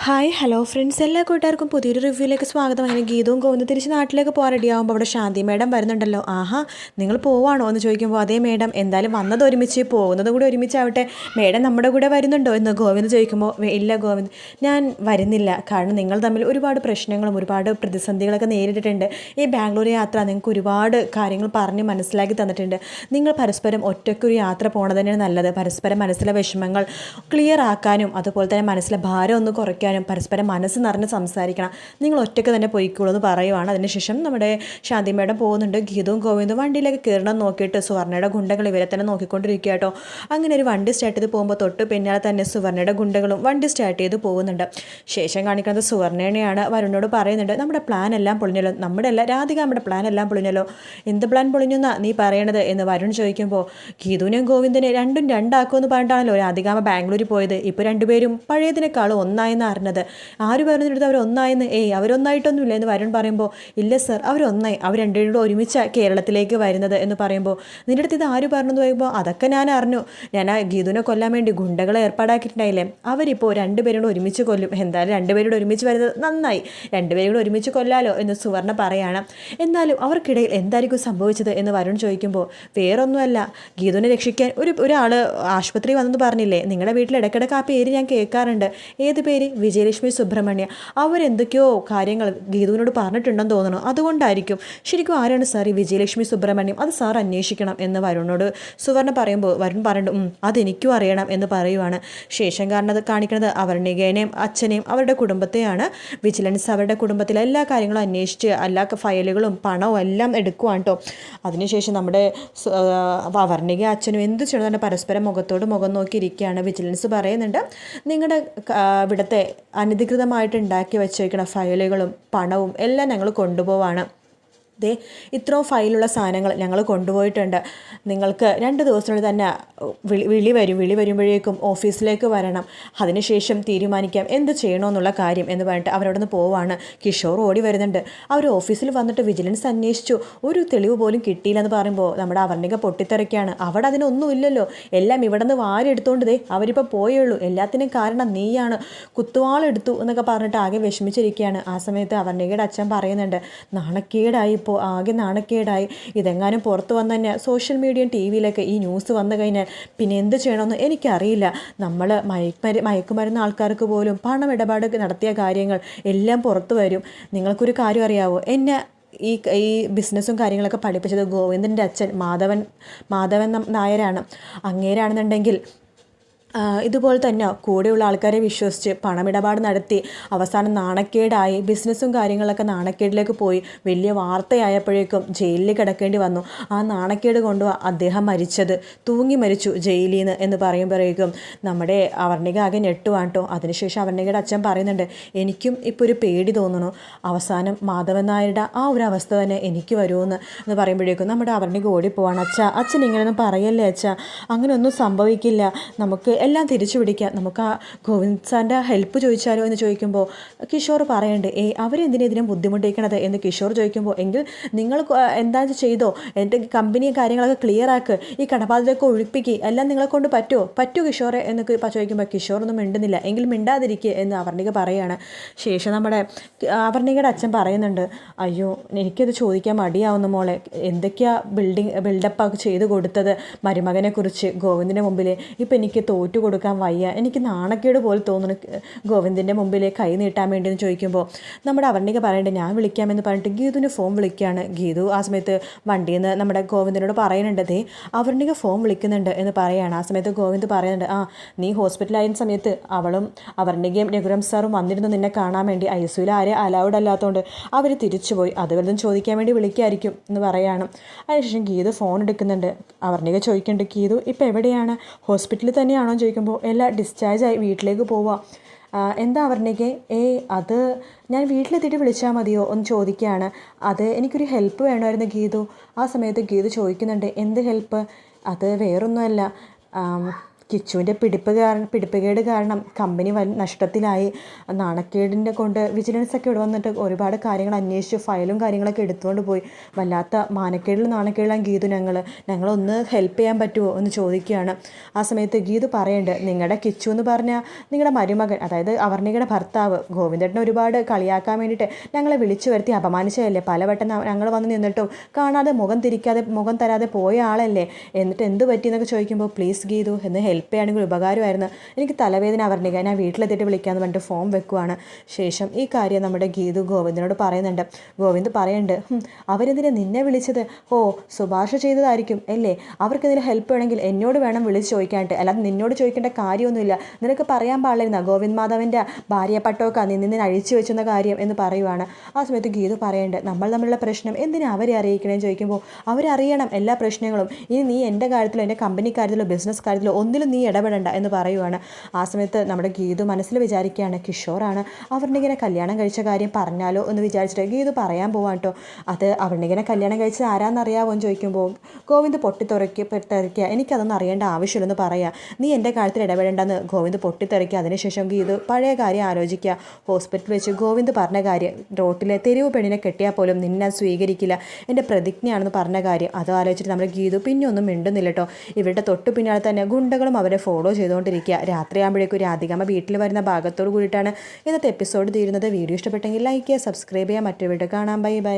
Hi hello friends, എല്ലാ കൂട്ടുകാർക്കും പുതിയൊരു റിവ്യൂയിലേക്ക് സ്വാഗതം. അങ്ങനെ ഗീതവും ഗോവിന്ദ തിരിച്ച് നാട്ടിലേക്ക് പോകാൻ റെഡിയാകുമ്പോൾ അവിടെ ശാന്തി മേഡം വരുന്നുണ്ടല്ലോ. ആഹാ, നിങ്ങൾ പോവാണോ എന്ന് ചോദിക്കുമ്പോൾ അതേ മേഡം, എന്തായാലും വന്നത് ഒരുമിച്ച് പോകുന്നത് കൂടി ഒരുമിച്ചാവട്ടെ, മേഡം നമ്മുടെ കൂടെ വരുന്നുണ്ടോ എന്ന് ഗോവിന്ദ് ചോദിക്കുമ്പോൾ ഇല്ല ഗോവിന്ദ്, ഞാൻ വരുന്നില്ല. കാരണം നിങ്ങൾ തമ്മിൽ ഒരുപാട് പ്രശ്നങ്ങളും ഒരുപാട് പ്രതിസന്ധികളൊക്കെ നേരിട്ടിട്ടുണ്ട്. ഈ ബാംഗ്ലൂർ യാത്ര നിങ്ങൾക്ക് ഒരുപാട് കാര്യങ്ങൾ പറഞ്ഞ് മനസ്സിലാക്കി തന്നിട്ടുണ്ട്. നിങ്ങൾ പരസ്പരം ഒറ്റയ്ക്കൊരു യാത്ര പോകണത് തന്നെയാണ് നല്ലത്. പരസ്പരം മനസ്സിലെ വിഷമങ്ങൾ ക്ലിയർ ആക്കാനും അതുപോലെ തന്നെ മനസ്സിലെ ഭാരം ഒന്ന് കുറയ്ക്കാനും പരസ്പരം മനസ്സ് നിറഞ്ഞ് സംസാരിക്കണം. നിങ്ങൾ ഒറ്റയ്ക്ക് തന്നെ പോയിക്കോളൂ എന്ന് പറയുവാണ്. അതിനുശേഷം നമ്മുടെ ശാന്തി മേഡം പോകുന്നുണ്ട്. ഗീതവും ഗോവിന്ദും വണ്ടിയിലേക്ക് കയറണം നോക്കിയിട്ട് സുവർണയുടെ ഗുണ്ടകൾ ഇവരെ തന്നെ നോക്കിക്കൊണ്ടിരിക്കുക കേട്ടോ. അങ്ങനെ ഒരു വണ്ടി സ്റ്റാർട്ട് ചെയ്ത് പോകുമ്പോൾ തൊട്ട് പിന്നാലെ തന്നെ സുവർണയുടെ ഗുണ്ടകളും വണ്ടി സ്റ്റാർട്ട് ചെയ്ത് പോകുന്നുണ്ട്. ശേഷം കാണിക്കുന്നത് സുവർണേനെയാണ്. വരുണോട് പറയുന്നുണ്ട്, നമ്മുടെ പ്ലാൻ എല്ലാം പൊളിഞ്ഞല്ലോ. നമ്മുടെ അല്ല രാധിക, നമ്മുടെ പ്ലാൻ എല്ലാം പൊളിഞ്ഞല്ലോ. എന്ത് പ്ലാൻ പൊളിഞ്ഞെന്നാ നീ പറയണത് എന്ന് വരുൺ ചോദിക്കുമ്പോൾ ഗീതുവിനെയും ഗോവിന്ദനെ രണ്ടും രണ്ടാക്കുമെന്ന് പറഞ്ഞിട്ടാണല്ലോ രാധികാമ ബാംഗ്ലൂരിൽ പോയത്. ഇപ്പോൾ രണ്ടുപേരും പഴയതിനേക്കാളും ഒന്നായെന്ന് അറിഞ്ഞത്. ആര് പറഞ്ഞെടുത്ത് അവർ ഒന്നായെന്ന്? അവരൊന്നായിട്ടൊന്നുമില്ല എന്ന് വരുൺ പറയുമ്പോൾ ഇല്ല സർ, അവരൊന്നായി, അവർ രണ്ടുപേരും കൂടെ ഒരുമിച്ച് കേരളത്തിലേക്ക് വരുന്നത് എന്ന് പറയുമ്പോൾ നിൻ്റെ അടുത്ത് ഇത് ആര് പറഞ്ഞെന്ന് പറയുമ്പോൾ അതൊക്കെ ഞാൻ അറിഞ്ഞു. ഞാൻ ആ ഗീതുവിനെ കൊല്ലാൻ വേണ്ടി ഗുണ്ടകളെ ഏർപ്പാടാക്കിയിട്ടുണ്ടായില്ലേ, അവരിപ്പോൾ രണ്ടുപേരും കൂടെ ഒരുമിച്ച് കൊല്ലും. എന്തായാലും രണ്ടുപേരും ഒരുമിച്ച് വരുന്നത് നന്നായി, രണ്ടുപേരും കൂടെ ഒരുമിച്ച് കൊല്ലാലോ എന്ന് സുവർണ പറയാണ്. എന്നാലും അവർക്കിടയിൽ എന്തായിരിക്കും സംഭവിച്ചത് എന്ന് വരുൺ ചോദിക്കുമ്പോൾ വേറൊന്നുമല്ല, ഗീതുവിനെ രക്ഷിക്കാൻ ഒരാൾ ആശുപത്രി വന്നെന്ന് പറഞ്ഞില്ലേ, നിങ്ങളുടെ വീട്ടിൽ ഇടയ്ക്കിടയ്ക്ക് ആ പേര് ഞാൻ കേൾക്കാറുണ്ട്. ഏത് പേര്? വിജയലക്ഷ്മി സുബ്രഹ്മണ്യ. അവരെന്തൊക്കെയോ കാര്യങ്ങൾ ഗീതുവിനോട് പറഞ്ഞിട്ടുണ്ടെന്ന് തോന്നുന്നു, അതുകൊണ്ടായിരിക്കും. ശരിക്കും ആരാണ് സാർ ഈ വിജയലക്ഷ്മി സുബ്രഹ്മണ്യം? അത് സാർ അന്വേഷിക്കണം എന്ന് വരുണോട് സുവർണ പറയുമ്പോൾ വരുൺ പറയുന്നുണ്ട് അതെനിക്കും അറിയണം എന്ന് പറയുവാണ്. ശേഷം കാണിക്കുന്നത് അവർണികേനെയും അച്ഛനെയും അവരുടെ കുടുംബത്തെയാണ്. വിജിലൻസ് അവരുടെ കുടുംബത്തിലെ എല്ലാ കാര്യങ്ങളും അന്വേഷിച്ച് എല്ലാ ഫയലുകളും പണവും എല്ലാം എടുക്കുവാണ് കേട്ടോ. അതിനുശേഷം നമ്മുടെ അവർണിക അച്ഛനും എന്ത് ചെയ്യണമെന്ന് പരസ്പരം മുഖത്തോട് മുഖം നോക്കിയിരിക്കുകയാണ്. വിജിലൻസ് പറയുന്നുണ്ട്, നിങ്ങളുടെ ഇവിടുത്തെ അനധികൃതമായിട്ട് ഉണ്ടാക്കി വെച്ചേക്കുന്ന ഫയലുകളും പണവും എല്ലാം ഞങ്ങൾ കൊണ്ടുപോവാണ്. ഇത്രയും ഫയലുള്ള സാധനങ്ങൾ ഞങ്ങൾ കൊണ്ടുപോയിട്ടുണ്ട്. നിങ്ങൾക്ക് 2 ദിവസത്തിനുള്ളിൽ തന്നെ വിളി വരുമ്പോഴേക്കും ഓഫീസിലേക്ക് വരണം. അതിനുശേഷം തീരുമാനിക്കാം എന്ത് ചെയ്യണമെന്നുള്ള കാര്യം എന്ന് പറഞ്ഞിട്ട് അവരവിടെ നിന്ന് പോവാണ്. കിഷോർ ഓടി വരുന്നുണ്ട്. അവർ ഓഫീസിൽ വന്നിട്ട് വിജിലൻസ് അന്വേഷിച്ചു, ഒരു തെളിവ് പോലും കിട്ടിയില്ലെന്ന് പറയുമ്പോൾ നമ്മുടെ അവർണിക പൊട്ടിത്തെറിക്കുകയാണ്. അവിടെ അതിനൊന്നുമില്ലല്ലോ, എല്ലാം ഇവിടെ നിന്ന് വാരി എടുത്തുകൊണ്ട് അവരിപ്പോൾ പോയുള്ളൂ, എല്ലാത്തിനും കാരണം നീയാണ്, കുത്തുവാളെടുത്തു എന്നൊക്കെ പറഞ്ഞിട്ട് ആകെ വിഷമിച്ചിരിക്കുകയാണ്. ആ സമയത്ത് അവർണികയുടെ അച്ഛൻ പറയുന്നുണ്ട്, നാണക്കേടായി, ആകെ നാണക്കേടായി, ഇതെങ്ങാനും പുറത്ത് വന്നു തന്നെ സോഷ്യൽ മീഡിയ ടി വിയിലൊക്കെ ഈ ന്യൂസ് വന്നു കഴിഞ്ഞാൽ പിന്നെ എന്ത് ചെയ്യണമെന്ന് എനിക്കറിയില്ല. നമ്മൾ മയക്കുമരുന്ന് ആൾക്കാർക്ക് പോലും പണം ഇടപാട് നടത്തിയ കാര്യങ്ങൾ എല്ലാം പുറത്തു വരും. നിങ്ങൾക്കൊരു കാര്യം അറിയാവോ, എന്നെ ഈ ബിസിനസ്സും കാര്യങ്ങളൊക്കെ പഠിപ്പിച്ചത് ഗോവിന്ദൻ്റെ അച്ഛൻ മാധവൻ നായരാണ്. അങ്ങേരാണെന്നുണ്ടെങ്കിൽ ഇതുപോലെ തന്നെ കൂടെയുള്ള ആൾക്കാരെ വിശ്വസിച്ച് പണമിടപാട് നടത്തി അവസാനം നാണക്കേടായി ബിസിനസ്സും കാര്യങ്ങളൊക്കെ നാണക്കേടിലേക്ക് പോയി വലിയ വാർത്തയായപ്പോഴേക്കും ജയിലിൽ കിടക്കേണ്ടി വന്നു. ആ നാണക്കേട് കൊണ്ട് അദ്ദേഹം മരിച്ചത്, തൂങ്ങി മരിച്ചു ജയിലിൽ നിന്ന് എന്ന് പറയുമ്പോഴേക്കും നമ്മുടെ അവർണിക ആകെ ഞെട്ടുവാണ് കേട്ടോ. അതിനുശേഷം അവർണികയുടെ അച്ഛൻ പറയുന്നുണ്ട്, എനിക്കും ഇപ്പോൾ ഒരു പേടി തോന്നുന്നു, അവസാനം മാധവൻ നായരുടെ ആ ഒരു അവസ്ഥ തന്നെ എനിക്ക് വരുമെന്ന് പറയുമ്പോഴേക്കും നമ്മുടെ അവർണിക ഓടിപ്പോവാണ്. അച്ഛൻ ഇങ്ങനെയൊന്നും പറയല്ലേ അച്ഛാ, അങ്ങനെയൊന്നും സംഭവിക്കില്ല, നമുക്ക് എല്ലാം തിരിച്ചു പിടിക്കാം, നമുക്ക് ആ ഗോവിന്ദ് സാറിൻ്റെ ഹെൽപ്പ് ചോദിച്ചാലോ എന്ന് ചോദിക്കുമ്പോൾ കിഷോർ പറയുന്നുണ്ട്, അവരെന്തിനെതിനും ബുദ്ധിമുട്ടിക്കണത് എന്ന് കിഷോർ ചോദിക്കുമ്പോൾ എങ്കിൽ നിങ്ങൾ എന്താ ചെയ്തോ, എൻ്റെ കമ്പനിയും കാര്യങ്ങളൊക്കെ ക്ലിയർ ആക്ക്, ഈ കടബാധ്യതയൊക്കെ ഒഴിപ്പിക്കുക, എല്ലാം നിങ്ങളെ കൊണ്ട് പറ്റൂ കിഷോറെ എന്നൊക്കെ ചോദിക്കുമ്പോൾ കിഷോർ ഒന്നും മിണ്ടുന്നില്ല. എങ്കിൽ മിണ്ടാതിരിക്കുക എന്ന് അവർണിക പറയുകയാണ്. ശേഷം നമ്മുടെ അവർണികയുടെ അച്ഛൻ പറയുന്നുണ്ട്, അയ്യോ എനിക്കത് ചോദിക്കാൻ മടിയാവുന്ന മോളെ, എന്തൊക്കെയാ ബിൽഡപ്പ് ചെയ്ത് കൊടുത്തത് മരുമകനെക്കുറിച്ച് ഗോവിന്ദിൻ്റെ മുമ്പിൽ, ഇപ്പം എനിക്ക് തോറ്റു കൊടുക്കാൻ വയ്യ, എനിക്ക് നാണക്കേട് പോലെ തോന്നുന്നു ഗോവിന്ദിൻ്റെ മുമ്പിൽ കൈ നീട്ടാൻ വേണ്ടി എന്ന് ചോദിക്കുമ്പോൾ നമ്മുടെ അവർണിക പറയണ്ടേ ഞാൻ വിളിക്കാമെന്ന് പറഞ്ഞിട്ട് ഗീതുവിന് ഫോൺ വിളിക്കുകയാണ്. ഗീതു ആ സമയത്ത് വണ്ടിയിൽ നിന്ന് നമ്മുടെ ഗോവിന്ദനോട് പറയുന്നുണ്ട്, അവർണിക ഫോൺ വിളിക്കുന്നുണ്ട് എന്ന് പറയുകയാണ്. ആ സമയത്ത് ഗോവിന്ദ് പറയുന്നുണ്ട്, നീ ഹോസ്പിറ്റലായ സമയത്ത് അവളും അവർണികയും രഘുരാം സാറും വന്നിരുന്നു നിന്നെ കാണാൻ വേണ്ടി, ICUവിൽ ആരെ അലൗഡ് അല്ലാത്തതുകൊണ്ട് അവർ തിരിച്ചുപോയി, അത് വല്ലതും ചോദിക്കാൻ വേണ്ടി വിളിക്കായിരിക്കും എന്ന് പറയുകയാണ്. അതിനുശേഷം ഗീതു ഫോൺ എടുക്കുന്നുണ്ട്. അവർണിക ചോദിക്കുന്നുണ്ട്, ഗീതു ഇപ്പോൾ എവിടെയാണ്, ഹോസ്പിറ്റലിൽ തന്നെയാണോ ചോദിക്കുമ്പോൾ എല്ലാം ഡിസ്ചാർജായി വീട്ടിലേക്ക് പോവാം. എന്താ അവർണികെ? അത് ഞാൻ വീട്ടിലെത്തിയിട്ട് വിളിച്ചാൽ മതിയോ എന്ന് ചോദിക്കുകയാണ്. അത് എനിക്കൊരു ഹെൽപ്പ് വേണമായിരുന്നു ഗീതു. ആ സമയത്ത് ഗീതു ചോദിക്കുന്നുണ്ട്, എന്ത് ഹെൽപ്പ്? അത് വേറൊന്നുമല്ല, കിച്ചുവിൻ്റെ പിടിപ്പുകേട് കാരണം കമ്പനി നഷ്ടത്തിലായി. നാണക്കേടിൻ്റെ കൊണ്ട് വിജിലൻസൊക്കെ ഇവിടെ വന്നിട്ട് ഒരുപാട് കാര്യങ്ങൾ അന്വേഷിച്ച് ഫയലും കാര്യങ്ങളൊക്കെ എടുത്തുകൊണ്ട് പോയി. വല്ലാത്ത നാണക്കേടിലാണ് ഗീതു. ഞങ്ങളൊന്ന് ഹെൽപ്പ് ചെയ്യാൻ പറ്റുമോ എന്ന് ചോദിക്കുകയാണ്. ആ സമയത്ത് ഗീതു പറയണ്ട്, നിങ്ങളുടെ കിച്ചു എന്ന് പറഞ്ഞാൽ നിങ്ങളുടെ മരുമകൻ, അതായത് അവർണികയുടെ ഭർത്താവ് ഗോവിന്ദേട്ടനെ ഒരുപാട് കളിയാക്കാൻ വേണ്ടിയിട്ട് ഞങ്ങളെ വിളിച്ചു വരുത്തി അപമാനിച്ചതല്ലേ. പലവട്ടം ഞങ്ങൾ വന്ന് നിന്നിട്ടും കാണാതെ മുഖം തരാതെ പോയ ആളല്ലേ. എന്നിട്ട് എന്ത് പറ്റിയെന്നൊക്കെ ചോദിക്കുമ്പോൾ പ്ലീസ് ഗീതു എന്ന് ഹെൽപ്പ് ചെയ്യുകയാണെങ്കിൽ ഉപകാരമായിരുന്നു. എനിക്ക് തലവേദന അവർണിക, ഞാൻ വീട്ടിലെത്തിയിട്ട് വിളിക്കാമെന്ന് പറഞ്ഞിട്ട് ഫോൺ വെക്കുവാണ്. ശേഷം ഈ കാര്യം നമ്മുടെ ഗീതു ഗോവിന്ദനോട് പറയുന്നുണ്ട്. ഗോവിന്ദ് പറയുന്നുണ്ട്, അവരെന്തിനാ നിന്നെ വിളിച്ചത്? സുഭാഷ ചെയ്തതായിരിക്കും അല്ലേ. അവർക്കെന്തെങ്കിലും ഹെൽപ്പ് വേണമെങ്കിൽ എന്നോട് വേണം വിളിച്ച് ചോദിക്കാനായിട്ട്, അല്ലാതെ നിന്നോട് ചോദിക്കേണ്ട കാര്യമൊന്നുമില്ല. നിനക്ക് പറയാൻ പാടില്ലായിരുന്ന ഗോവിന്ദ് മാധവൻ്റെ ഭാര്യ പട്ടോക്ക നിന്നെ അഴിച്ചു വെച്ചെന്ന കാര്യം എന്ന് പറയുവാണ്. ആ സമയത്ത് ഗീതു പറയുന്നുണ്ട്, നമ്മൾ തമ്മിലുള്ള പ്രശ്നം എന്തിനാ അവരെ അറിയിക്കണമെന്ന് ചോദിക്കുമ്പോൾ അവരറിയണം എല്ലാ പ്രശ്നങ്ങളും. ഇനി നീ എൻ്റെ കാര്യത്തിലോ എൻ്റെ കമ്പനി കാര്യത്തിലോ ബിസിനസ് കാര്യത്തിലോ ഒന്നിലും നീ ഇടപെടണ്ട എന്ന് പറയുവാണ്. ആ സമയത്ത് നമ്മുടെ ഗീതു മനസ്സിൽ വിചാരിക്കുകയാണ്, കിഷോറാണ് അവർണികനെ കല്യാണം കഴിച്ച കാര്യം പറഞ്ഞാലോ എന്ന് വിചാരിച്ചിട്ട് ഗീതു പറയാൻ പോവാൻ കേട്ടോ. അത് അവർണികനെ കല്യാണം കഴിച്ചത് ആരാന്നറിയാമോ എന്ന് ചോദിക്കുമ്പോൾ ഗോവിന്ദ് പൊട്ടിത്തെറിക്കുക, എനിക്കതൊന്നും അറിയേണ്ട ആവശ്യമില്ലെന്ന് പറയാം. നീ എൻ്റെ കാര്യത്തിൽ ഇടപെടേണ്ടെന്ന് ഗോവിന്ദ് പൊട്ടിത്തെറിക്കുക. അതിനുശേഷം ഗീതു പഴയ കാര്യം ആലോചിക്കുക. ഹോസ്പിറ്റലിൽ വെച്ച് ഗോവിന്ദ് പറഞ്ഞ കാര്യം, റോട്ടിലെ തെരുവ് പെണ്ണിനെ കെട്ടിയാൽ പോലും നിന്നെ സ്വീകരിക്കില്ല, എൻ്റെ പ്രതിജ്ഞയാണെന്ന് പറഞ്ഞ കാര്യം, അത് ആലോചിച്ചിട്ട് നമ്മുടെ ഗീതു പിന്നെ ഒന്നും മിണ്ടുന്നില്ല കേട്ടോ. ഇവരുടെ തൊട്ടു പിന്നാലെ തന്നെ ഗുണ്ടകളും അവരെ ഫോളോ ചെയ്തുകൊണ്ടിരിക്കുക. രാത്രിയാകുമ്പോഴേക്കും രാധികാമ്മ വീട്ടിൽ വരുന്ന ഭാഗത്തോട് കൂടിയിട്ടാണ് ഇന്നത്തെ എപ്പിസോഡ് തീരുന്നത്. വീഡിയോ ഇഷ്ടപ്പെട്ടെങ്കിൽ ലൈക്ക് ചെയ്യുക, സബ്സ്ക്രൈബ് ചെയ്യുക. മറ്റൊരു വീഡിയോ കാണാം. Bye bye.